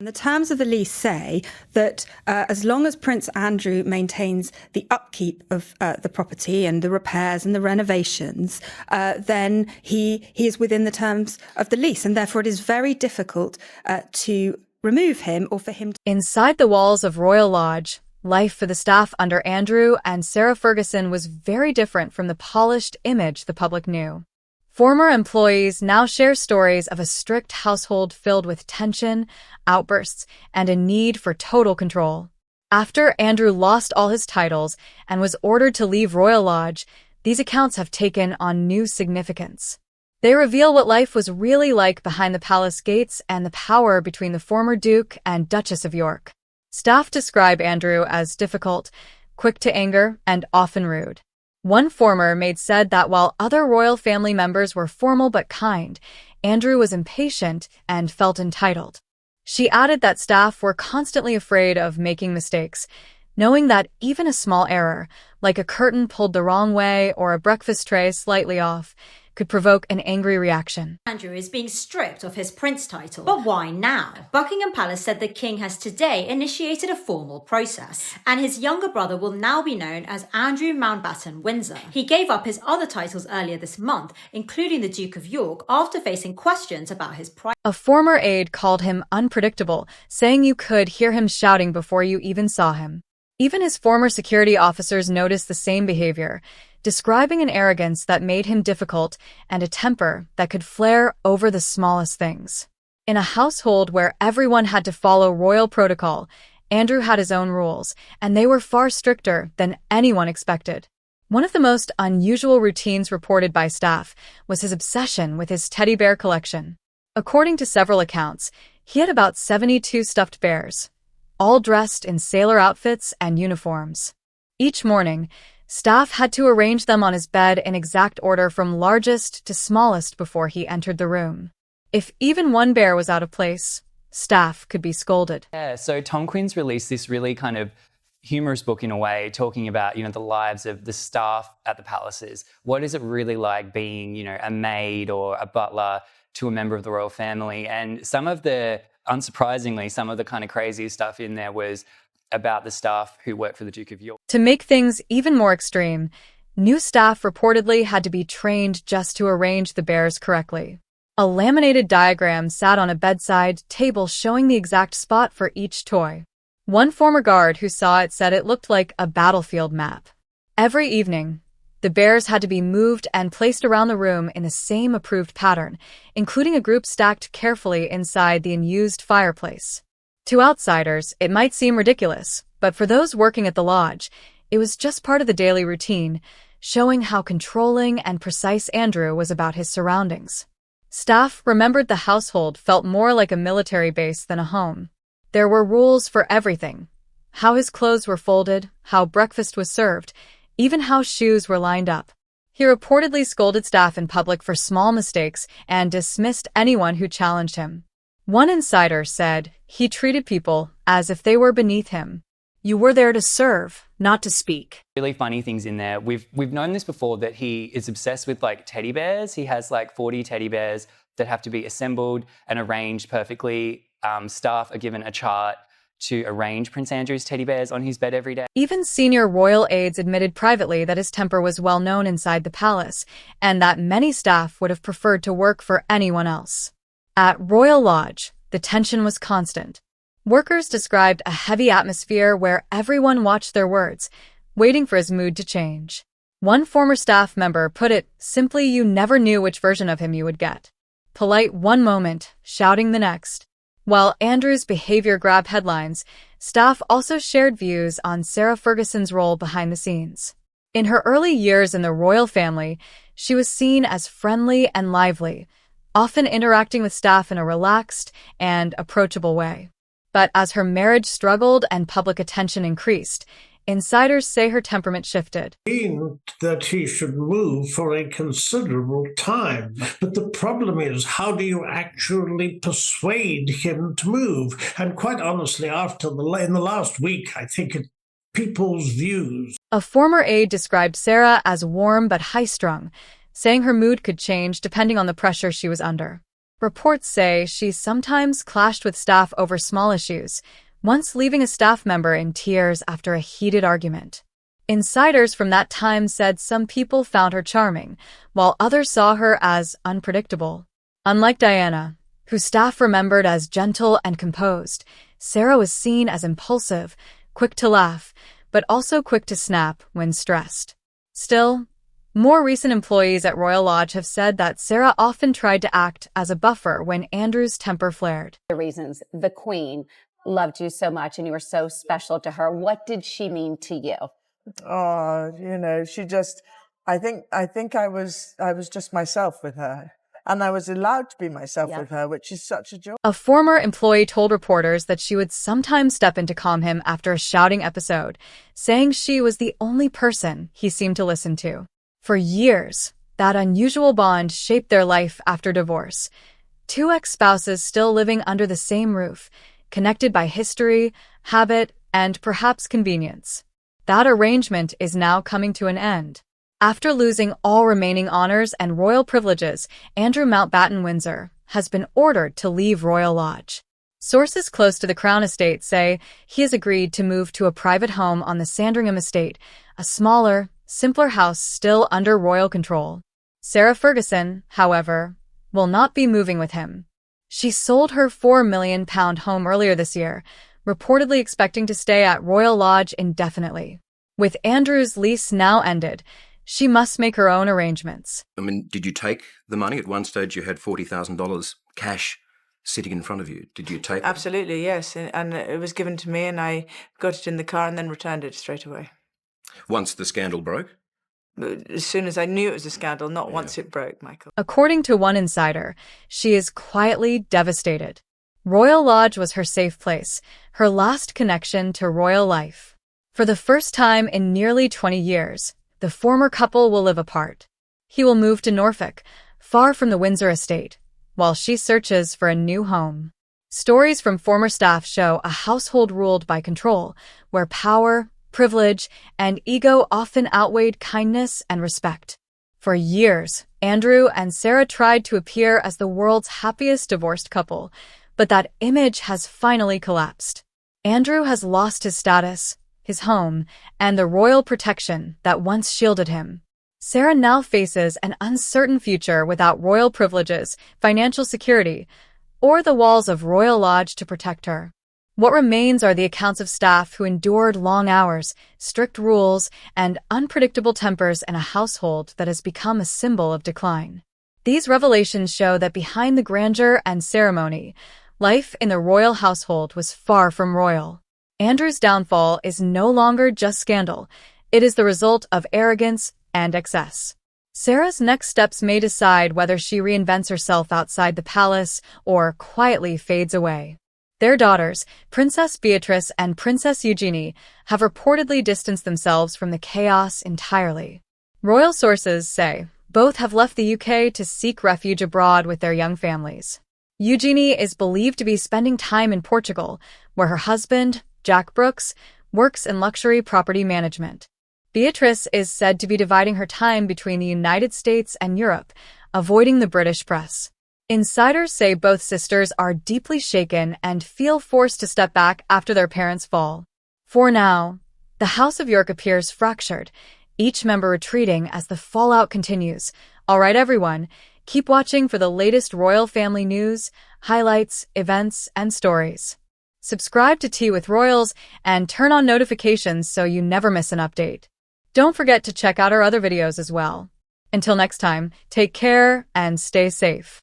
The terms of the lease say that as long as Prince Andrew maintains the upkeep of the property and the repairs and the renovations, then he is within the terms of the lease, and therefore it is very difficult to remove him or for him to... Inside the walls of Royal Lodge, life for the staff under Andrew and Sarah Ferguson was very different from the polished image the public knew. Former employees now share stories of a strict household filled with tension, outbursts, and a need for total control. After Andrew lost all his titles and was ordered to leave Royal Lodge, these accounts have taken on new significance. They reveal what life was really like behind the palace gates and the power between the former Duke and Duchess of York. Staff describe Andrew as difficult, quick to anger, and often rude. One former maid said that while other royal family members were formal but kind, Andrew was impatient and felt entitled. She added that staff were constantly afraid of making mistakes, knowing that even a small error, like a curtain pulled the wrong way or a breakfast tray slightly off, could provoke an angry reaction. Andrew is being stripped of his prince title. But why now? Buckingham Palace said the king has today initiated a formal process, and his younger brother will now be known as Andrew Mountbatten Windsor. He gave up his other titles earlier this month, including the Duke of York, after facing questions about his pride. A former aide called him unpredictable, saying you could hear him shouting before you even saw him. Even his former security officers noticed the same behavior, describing an arrogance that made him difficult and a temper that could flare over the smallest things. In a household where everyone had to follow royal protocol, Andrew had his own rules, and they were far stricter than anyone expected. One of the most unusual routines reported by staff was his obsession with his teddy bear collection. According to several accounts, he had about 72 stuffed bears, all dressed in sailor outfits and uniforms. Each morning, staff had to arrange them on his bed in exact order from largest to smallest before he entered the room. If even one bear was out of place, staff could be scolded. Yeah, so Tom Quinn's released this really kind of humorous book in a way, talking about, the lives of the staff at the palaces. What is it really like being, a maid or a butler to a member of the royal family? And unsurprisingly, some of the kind of craziest stuff in there was about the staff who worked for the Duke of York. To make things even more extreme, new staff reportedly had to be trained just to arrange the bears correctly. A laminated diagram sat on a bedside table showing the exact spot for each toy. One former guard who saw it said it looked like a battlefield map. Every evening, the bears had to be moved and placed around the room in the same approved pattern, including a group stacked carefully inside the unused fireplace. To outsiders, it might seem ridiculous, but for those working at the lodge, it was just part of the daily routine, showing how controlling and precise Andrew was about his surroundings. Staff remembered the household felt more like a military base than a home. There were rules for everything: how his clothes were folded, how breakfast was served, even how shoes were lined up. He reportedly scolded staff in public for small mistakes and dismissed anyone who challenged him. One insider said he treated people as if they were beneath him. You were there to serve, not to speak. Really funny things in there. We've known this before, that he is obsessed with teddy bears. He has 40 teddy bears that have to be assembled and arranged perfectly. Staff are given a chart to arrange Prince Andrew's teddy bears on his bed every day. Even senior royal aides admitted privately that his temper was well known inside the palace, and that many staff would have preferred to work for anyone else. At Royal Lodge, the tension was constant. Workers described a heavy atmosphere where everyone watched their words, waiting for his mood to change. One former staff member put it simply: you never knew which version of him you would get. Polite one moment, shouting the next. While Andrew's behavior grabbed headlines, staff also shared views on Sarah Ferguson's role behind the scenes. In her early years in the royal family, she was seen as friendly and lively, often interacting with staff in a relaxed and approachable way. But as her marriage struggled and public attention increased, insiders say her temperament shifted. That he should move for a considerable time. But the problem is, how do you actually persuade him to move? And quite honestly, in the last week, I think people's views. A former aide described Sarah as warm but high-strung, saying her mood could change depending on the pressure she was under. Reports say she sometimes clashed with staff over small issues, once leaving a staff member in tears after a heated argument. Insiders from that time said some people found her charming, while others saw her as unpredictable. Unlike Diana, who staff remembered as gentle and composed, Sarah was seen as impulsive, quick to laugh, but also quick to snap when stressed. Still, more recent employees at Royal Lodge have said that Sarah often tried to act as a buffer when Andrew's temper flared. The reasons the Queen loved you so much and you were so special to her. What did she mean to you? Oh, she just, I think I was just myself with her. And I was allowed to be myself with her, which is such a joy. A former employee told reporters that she would sometimes step in to calm him after a shouting episode, saying she was the only person he seemed to listen to. For years, that unusual bond shaped their life after divorce. Two ex-spouses still living under the same roof, connected by history, habit, and perhaps convenience. That arrangement is now coming to an end. After losing all remaining honors and royal privileges, Andrew Mountbatten Windsor has been ordered to leave Royal Lodge. Sources close to the Crown Estate say he has agreed to move to a private home on the Sandringham Estate, a smaller, simpler house still under royal control. Sarah Ferguson, however, will not be moving with him. She sold her £4 million home earlier this year, reportedly expecting to stay at Royal Lodge indefinitely. With Andrew's lease now ended, she must make her own arrangements. I mean, did you take the money? At one stage you had $40,000 cash sitting in front of you. Did you take it? Absolutely, yes. And it was given to me and I got it in the car and then returned it straight away. Once the scandal broke? As soon as I knew it was a scandal, not once it broke, Michael. According to one insider, she is quietly devastated. Royal Lodge was her safe place, her last connection to royal life. For the first time in nearly 20 years, the former couple will live apart. He will move to Norfolk, far from the Windsor estate, while she searches for a new home. Stories from former staff show a household ruled by control, where power, privilege, and ego often outweighed kindness and respect. For years, Andrew and Sarah tried to appear as the world's happiest divorced couple, but that image has finally collapsed. Andrew has lost his status, his home, and the royal protection that once shielded him. Sarah now faces an uncertain future without royal privileges, financial security, or the walls of Royal Lodge to protect her. What remains are the accounts of staff who endured long hours, strict rules, and unpredictable tempers in a household that has become a symbol of decline. These revelations show that behind the grandeur and ceremony, life in the royal household was far from royal. Andrew's downfall is no longer just scandal. It is the result of arrogance and excess. Sarah's next steps may decide whether she reinvents herself outside the palace or quietly fades away. Their daughters, Princess Beatrice and Princess Eugenie, have reportedly distanced themselves from the chaos entirely. Royal sources say both have left the UK to seek refuge abroad with their young families. Eugenie is believed to be spending time in Portugal, where her husband, Jack Brooks, works in luxury property management. Beatrice is said to be dividing her time between the United States and Europe, avoiding the British press. Insiders say both sisters are deeply shaken and feel forced to step back after their parents' fall. For now, the House of York appears fractured, each member retreating as the fallout continues. All right, everyone, keep watching for the latest royal family news, highlights, events, and stories. Subscribe to Tea with Royals and turn on notifications so you never miss an update. Don't forget to check out our other videos as well. Until next time, take care and stay safe.